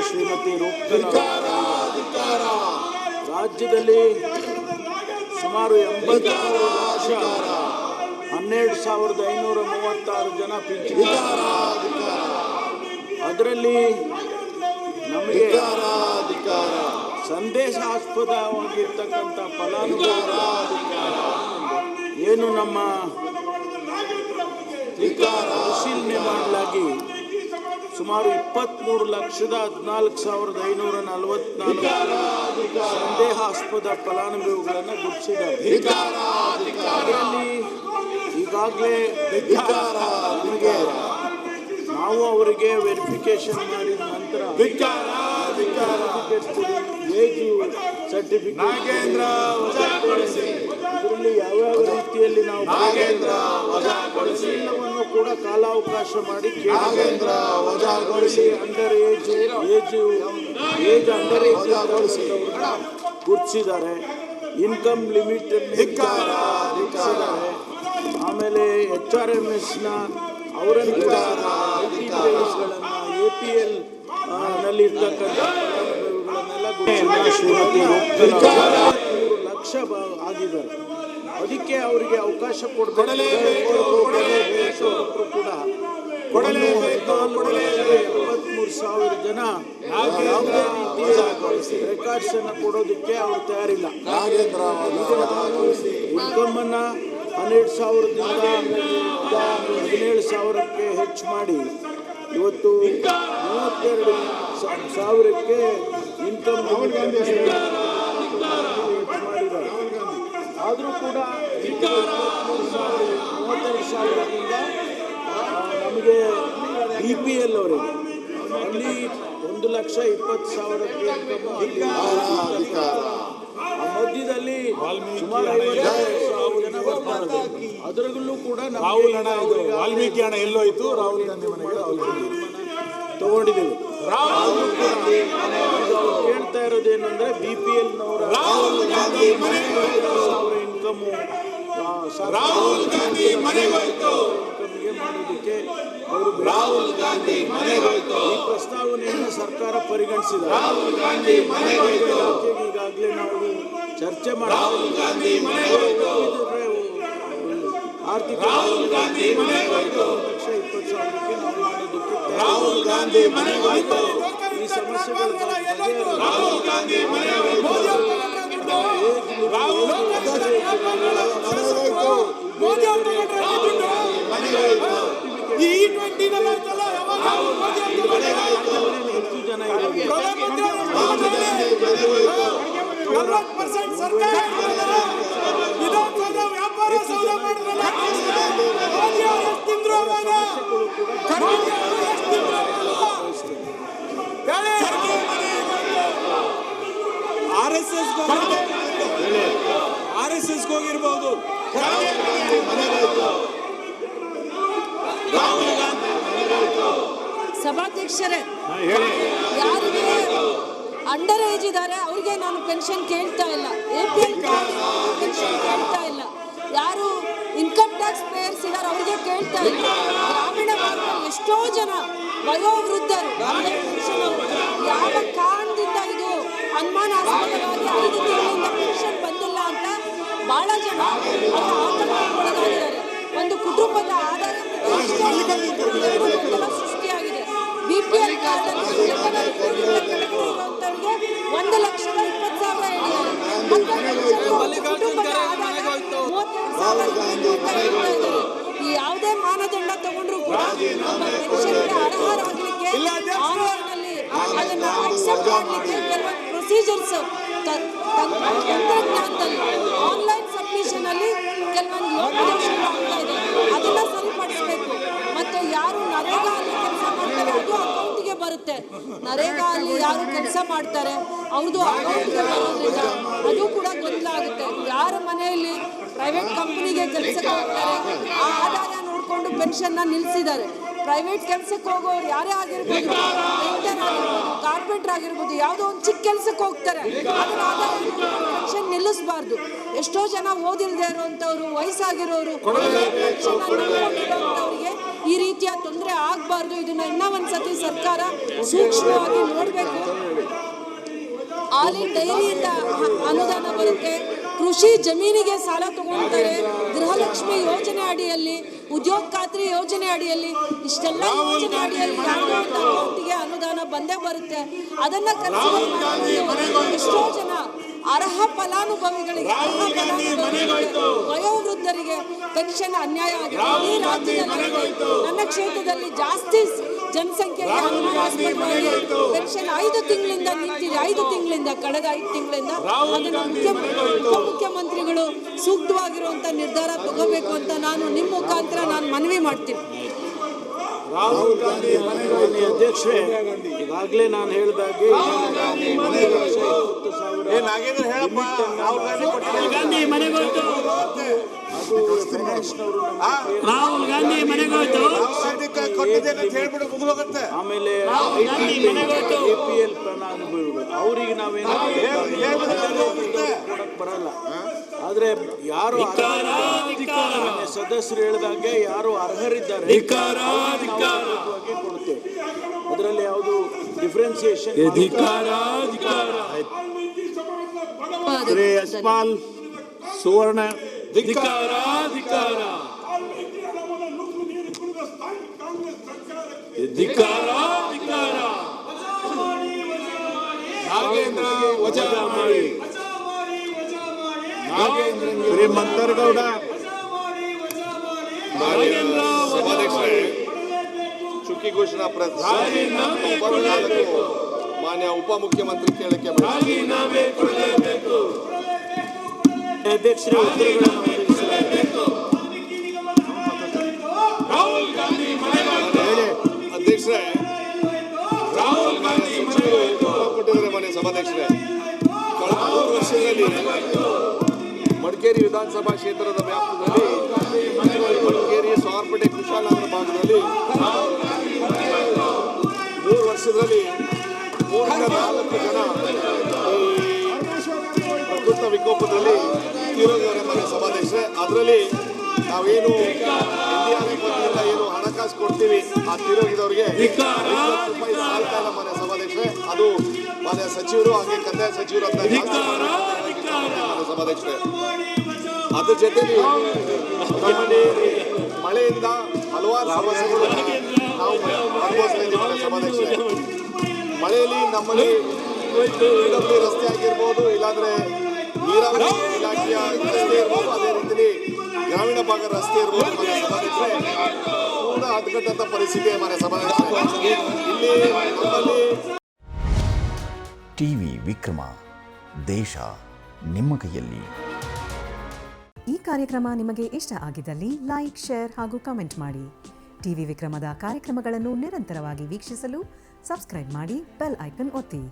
ಶ್ರೀಮತಿ ರೂಪಕಲಾ ರಾಜ್ಯದಲ್ಲಿ ಸುಮಾರು 83 ಲಕ್ಷ 12,536 ಜನ ಪಿಂಚಣಿ. ಅದರಲ್ಲಿ ನಮಗೆ ಸಂದೇಹಾಸ್ಪದವಾಗಿರ್ತಕ್ಕಂಥ ಫಲಾನುಭವಿಗಳು ಏನು ನಮ್ಮ ಪರಿಶೀಲನೆ ಮಾಡಲಾಗಿ ಸುಮಾರು 23,14,544 ಸಂದೇಹಾಸ್ಪದ ಫಲಾನುಭವಿಗಳನ್ನು ಗುರುತಿಸಿದ್ದಾರೆ. ಅದರಲ್ಲಿ ಈಗಾಗಲೇ ನಮಗೆ ನಾವು ಅವರಿಗೆ ವೆರಿಫಿಕೇಶನ್ ಮಾಡಿದ ನಂತರ ಏಜು ಸರ್ಟಿಫಿಕೇಟ್ ಇದರಲ್ಲಿ ಯಾವ್ಯಾವ ರೀತಿಯಲ್ಲಿ ನಾವು ಎಲ್ಲವನ್ನು ಕೂಡ ಕಾಲಾವಕಾಶ ಮಾಡಿ ಅಂಡರ್ ಏಜ್ ಅಂಡರ್ ಏಜ್ ಗುರುತಿಸಿದ್ದಾರೆ. ಇನ್ಕಮ್ ಲಿಮಿಟ್ ಗುರುತಿಸಿದ್ದಾರೆ. ಆಮೇಲೆ HRMS ಅವರನ್ನು ಕೂಡ APL ನಲ್ಲಿ ಇರ್ತಕ್ಕಂಥ ಶ್ರೀಮತಿ ರೂಪಕಲಾ 3 ಲಕ್ಷ ಆಗಿದ್ದಾರೆ. ಅದಕ್ಕೆ ಅವರಿಗೆ ಅವಕಾಶ ಕೊಡ್ತಾರೆ ಕೂಡ 73,000 ಜನ ಯಾವುದೇ ರೀತಿಯ ರೆಕಾರ್ಡ್ಸ್ ಅನ್ನು ಕೊಡೋದಕ್ಕೆ ಅವರು ತಯಾರಿಲ್ಲ. ಇನ್ಕಮ್ ಅನ್ನ 12,000ದಿಂದ 17,000ಕ್ಕೆ ಹೆಚ್ಚು ಮಾಡಿ ಇವತ್ತು 32,000ಕ್ಕೆ ಇನ್ಕಮ್ ಮಾಡಿದ್ದಾರೆ. ಆದರೂ ಕೂಡ 32,000ದಿಂದ ನಮಗೆ BPL ಅವರಿಗೆ ಅಲ್ಲಿ 1,20,000ಕ್ಕೆ ಮಧ್ಯದಲ್ಲಿ ಸುಮಾರು 50,000 ಜನ ಬರ್ತಾರೆ. ಅದರಲ್ಲೂ ಕೂಡ ವಾಲ್ಮೀಕಿ ಹಣ ಎಲ್ಲೋಯ್ತು? ರಾಹುಲ್ ಗಾಂಧಿ ಮನೆಗೆ ತಗೊಂಡಿದ್ದೀವಿ. ಕೇಳ್ತಾ ಇರೋದೇನಂದ್ರೆ BPL ನವರ ಇನ್ಕಮು ರಾಹುಲ್ ಗಾಂಧಿ ಮಾಡೋದಕ್ಕೆ ಅವರು ಈ ಪ್ರಸ್ತಾವನೆಯನ್ನು ಸರ್ಕಾರ ಪರಿಗಣಿಸಿದೆ. ಈಗಾಗಲೇ ನಾವು ಚರ್ಚೆ ಮಾಡಿ ಆರ್ಥಿಕ 1,20,000ಕ್ಕೆ ನಾವು ಮಾಡೋದಕ್ಕೆ ಈ ಸಮಸ್ಯೆಗಳು ಹೆಚ್ಚು ಜನ RSS ಹೋಗಿರ್ಬಹುದು. ಸಭಾಧ್ಯಕ್ಷರೇ, ಯಾರಿಗೆ ಅಂಡರ್ ಏಜ್ ಇದ್ದಾರೆ ಅವ್ರಿಗೆ ನಾನು ಪೆನ್ಷನ್ ಕೇಳ್ತಾ ಇಲ್ಲ, APL ಪೆನ್ಷನ್ ಕೇಳ್ತಾ ಇಲ್ಲ. ಯಾರು ಇನ್ಕಮ್ ಟ್ಯಾಕ್ಸ್ ಪೇಯರ್ಸ್ ಇದ್ದಾರೆ ಅವ್ರಿಗೆ ಕೇಳ್ತಾ ಇಲ್ಲ. ಗ್ರಾಮೀಣ ಭಾಗದಲ್ಲಿ ಎಷ್ಟೋ ಜನ ವಯೋವೃದ್ಧರು ಯಾವ ಕಾರಣದಿಂದ ಇದು ಅನುಮಾನಾಸ್ಪದವಾಗಿ 5 ತಿಂಗಳಿಂದ ಪೆನ್ಷನ್ ಬಂದಿಲ್ಲ ಅಂತ ಬಹಳ ಜನ ಆತಂಕಕ್ಕೊಳಗಾಗಿದ್ದಾರೆ. ಒಂದು ಕುಟುಂಬದ ಆದಾಯ ಸೃಷ್ಟಿಯಾಗಿದೆ. BPL ಕಾರ್ಡಲ್ಲಿ ಇರುವಂತವ್ರಿಗೆ 1,20,000 ಹೇಳಿದ್ದಾರೆ. ಕುಟುಂಬದ ಆದಾಯ 32,000 ಈ ಯಾವುದೇ ಮಾನದಂಡ ತಗೊಂಡ್ರು ಕೂಡ ಪೆನ್ಷನ್ಗೆ ಅರ್ಹರಾಗಲಿಕ್ಕೆ ಆನ್ಲೈನಲ್ಲಿ ಅದನ್ನು ಅಕ್ಸೆಪ್ಟ್ ಮಾಡಲಿಕ್ಕೆ ಕೆಲವೊಂದು ಪ್ರೊಸೀಜರ್ಸ್ ತಂತ್ರಜ್ಞಾನದಲ್ಲಿ ಆನ್ಲೈನ್ ಸಬ್ಮಿಷನ್ ಅಲ್ಲಿ ಕೆಲವೊಂದು ಲೋಪದೋಷಗಳು ಆಗ್ತಾ ಇದೆ. ಅದನ್ನ ಸರಿಪಡಿಸಬೇಕು. ಮತ್ತು ಯಾರು ನರೇಗಾ ಅಲ್ಲಿ ಕೆಲಸ ಮಾಡ್ತಾರೆ ಅದು ಅಕೌಂಟ್ಗೆ ಬರುತ್ತೆ. ನರೇಗಾ ಅಲ್ಲಿ ಯಾರು ಕೆಲಸ ಮಾಡ್ತಾರೆ ಅವ್ರದ್ದು ಅಕೌಂಟ್ಗೆ ಬರೋದ್ರಿಂದ ಅದು ಕೂಡ ಗೊಂದಲ ಆಗುತ್ತೆ. ಯಾರ ಮನೆಯಲ್ಲಿ ಪ್ರೈವೇಟ್ ಕಂಪನಿಗೆ ಕೆಲಸಕ್ಕೆ ಹೋಗ್ತಾರೆ ಆ ಆದಾಯ ನೋಡಿಕೊಂಡು ಪೆನ್ಷನ್ನ ನಿಲ್ಲಿಸಿದ್ದಾರೆ. ಪ್ರೈವೇಟ್ ಕೆಲಸಕ್ಕೆ ಹೋಗೋರು ಯಾರೇ ಆಗಿರ್ಬೋದು, ಪೇಂಟರ್ ಆಗಿರ್ಬೋದು, ಕಾರ್ಪೆಂಟರ್ ಆಗಿರ್ಬೋದು, ಯಾವುದೋ ಒಂದು ಚಿಕ್ಕ ಕೆಲಸಕ್ಕೆ ಹೋಗ್ತಾರೆ, ಅದನ್ನ ಆದಾಯ ಪೆನ್ಷನ್ ನಿಲ್ಲಿಸಬಾರ್ದು. ಎಷ್ಟೋ ಜನ ಓದಿಲ್ಲದೆ ಇರುವಂಥವ್ರು, ವಯಸ್ಸಾಗಿರೋರು ಪೆನ್ಷನ್ ನಂಬ್ಕೊಂಡಿರೋಂಥವ್ರಿಗೆ ಈ ರೀತಿಯ ತೊಂದರೆ ಆಗಬಾರ್ದು. ಇದನ್ನ ಇನ್ನೂ ಒಂದ್ಸತಿ ಸರ್ಕಾರ ಸೂಕ್ಷ್ಮವಾಗಿ ನೋಡಬೇಕು. ಹಾಲಿ ಡೈರಿಯಿಂದ ಅನುದಾನ ಬರುತ್ತೆ, ಕೃಷಿ ಜಮೀನಿಗೆ ಸಾಲ ತಗೊಳ್ತಾರೆ, ಗೃಹಲಕ್ಷ್ಮಿ ಯೋಜನೆ ಅಡಿಯಲ್ಲಿ, ಉದ್ಯೋಗ ಖಾತ್ರಿ ಯೋಜನೆ ಅಡಿಯಲ್ಲಿ, ಇಷ್ಟೆಲ್ಲ ಯೋಜನೆ ಅಡಿಯಲ್ಲಿ ಯಾವುದೋ ಒಂದು ಅಕೌಂಟಿಗೆ ಅನುದಾನ ಬಂದೇ ಬರುತ್ತೆ. ಅದನ್ನ ಕನ್ಸಿಡರ್ ಮಾಡಿಕೊಂಡು ಎಷ್ಟೋ ಜನ ಅರ್ಹ ಫಲಾನುಭವಿಗಳಿಗೆ ವಯೋವೃದ್ಧರಿಗೆ ಪೆನ್ಷನ್ ಅನ್ಯಾಯ ಆಗಿದೆ. ಈ ರಾಜ್ಯದಲ್ಲಿ ನನ್ನ ಕ್ಷೇತ್ರದಲ್ಲಿ ಜಾಸ್ತಿ ಜನಸಂಖ್ಯೆಗೆ ಪೆನ್ಷನ್ 5 ತಿಂಗಳಿಂದ ನಿಂತಿದೆ. 5 ತಿಂಗಳಿಂದ, ಕಳೆದ 5 ತಿಂಗಳಿಂದ ಅದನ್ನು ಉಪಮುಖ್ಯಮಂತ್ರಿಗಳು ಸೂಕ್ತವಾಗಿರುವಂಥ ನಿರ್ಧಾರ ತಗೋಬೇಕು ಅಂತ ನಿಮ್ಮ ಮುಖಾಂತರ ನಾನು ಮನವಿ ಮಾಡ್ತೀನಿ. ರಾಹುಲ್ ಗಾಂಧಿ ಅಧ್ಯಕ್ಷರೇ, ಈಗಾಗಲೇ ನಾನು ಹೇಳಿದಾಗೆ ರಾಹುಲ್ ಗಾಂಧಿ ಮನೆಗೆ ಹೋಯ್ತು. ಆಮೇಲೆ APL ಫಲಾನುಭವಿಗಳು ಅವರಿಗೆ ನಾವೇನು ಬರಲ್ಲ. ಆದ್ರೆ ಯಾರು ಸದಸ್ಯರು ಹೇಳಿದಾಗೆ ಯಾರು ಅರ್ಹರಿದ್ದಾರೆ ಕೊಡುತ್ತೇವೆ. ಅದರಲ್ಲಿ ಯಾವುದು ಡಿಫ್ರೆನ್ಸಿಯೇಷನ್ ಯಶ್ಪಾಲ್ ಸುವರ್ಣ ನಾಗೇಂದ್ರ ವಜಾಮಾಳಿ, ಶ್ರೀ ಮಂತರಗೌಡ, ಚುಕ್ಕಿ ಘೋಷಣಾ ಮಾನ್ಯ ಉಪಮುಖ್ಯಮಂತ್ರಿ ಕೇಳಕ್ಕೆ ಅಧ್ಯಕ್ಷರೇ ಉತ್ತರಗಳನ್ನು ಅಧ್ಯಕ್ಷರೇ ಕೊಟ್ಟಿದ್ದಾರೆ ಮಾನ್ಯ ಸಭಾಧ್ಯಕ್ಷರೇ. ಕಳೆದ 3 ವರ್ಷದಲ್ಲಿ ಮಡಿಕೇರಿ ವಿಧಾನಸಭಾ ಕ್ಷೇತ್ರದ ವ್ಯಾಪ್ತಿಯಲ್ಲಿ ಮಡಿಕೇರಿ, ಸೋರ್ಪೇಟೆ, ಕುಶಾಲನಗರ ಭಾಗದಲ್ಲಿ 3 ವರ್ಷದಲ್ಲಿ 304 ಜನ ಈ ಪ್ರಕೃತ ವಿಕೋಪದಲ್ಲಿ ತೀರೋಗಿದ್ದಾರೆ ಮಾನ್ಯ ಸಭಾಧ್ಯಕ್ಷರೇ. ಅದರಲ್ಲಿ ನಾವೇನು NDRF ಏನು ಹಣಕಾಸು ಕೊಡ್ತೀವಿ ಆ ತೀರೋಗಿದವರಿಗೆ ₹20 ಸಾಲ್ತಾ ಇಲ್ಲ ಮಾನ್ಯ ಸಭಾಧ್ಯಕ್ಷರೇ. ಅದು ಮಾನ್ಯ ಸಚಿವರು ಹಾಗೆ ಕಂದಾಯ ಸಚಿವರು ಅಂತ ಮಾನ್ಯ ಸಭಾಧ್ಯಕ್ಷರೇ. ಅದ್ರ ಜೊತೆಗೆ ನಮ್ಮಲ್ಲಿ ಮಳೆಯಿಂದ ಹಲವಾರು ಸಮಸ್ಯೆಗಳು ನಾವು ಅನುಭವಿಸ್ತಾ ಇದ್ದೀವಿ ಮಾನ್ಯ ಸಭಾಧ್ಯಕ್ಷರೇ. ಮಳೆಯಲ್ಲಿ ನಮ್ಮಲ್ಲಿ PWD ರಸ್ತೆ ಆಗಿರ್ಬೋದು, ಇಲ್ಲಾಂದ್ರೆ ನೀರಾವರಿ ಇಲಾಖೆಯ ರಸ್ತೆ ಇರ್ಬೋದು, ಅದೇ ರೀತಿಯಲ್ಲಿ ಗ್ರಾಮೀಣ ಭಾಗ ರಸ್ತೆ ಇರ್ಬೋದು ಮಾನ್ಯ ಸಭಾಧ್ಯಕ್ಷರೇ. ಪೂರ್ಣ ಹದಗೆಟ್ಟಂತ ಪರಿಸ್ಥಿತಿ ಮಾನ್ಯ ಸಭಾಧ್ಯಕ್ಷರೇ. ಇಲ್ಲಿ ನಮ್ಮಲ್ಲಿ ಟಿವಿ ವಿಕ್ರಮ, ದೇಶ ನಿಮ್ಮ ಕೈಯಲ್ಲಿ. ಈ ಕಾರ್ಯಕ್ರಮ ನಿಮಗೆ ಇಷ್ಟ ಆಗಿದ್ದಲ್ಲಿ ಲೈಕ್, ಶೇರ್ ಹಾಗೂ ಕಮೆಂಟ್ ಮಾಡಿ. ಟಿವಿ ವಿಕ್ರಮದ ಕಾರ್ಯಕ್ರಮಗಳನ್ನು ನಿರಂತರವಾಗಿ ವೀಕ್ಷಿಸಲು ಸಬ್ಸ್ಕ್ರೈಬ್ ಮಾಡಿ, ಬೆಲ್ ಐಕನ್ ಒತ್ತಿ.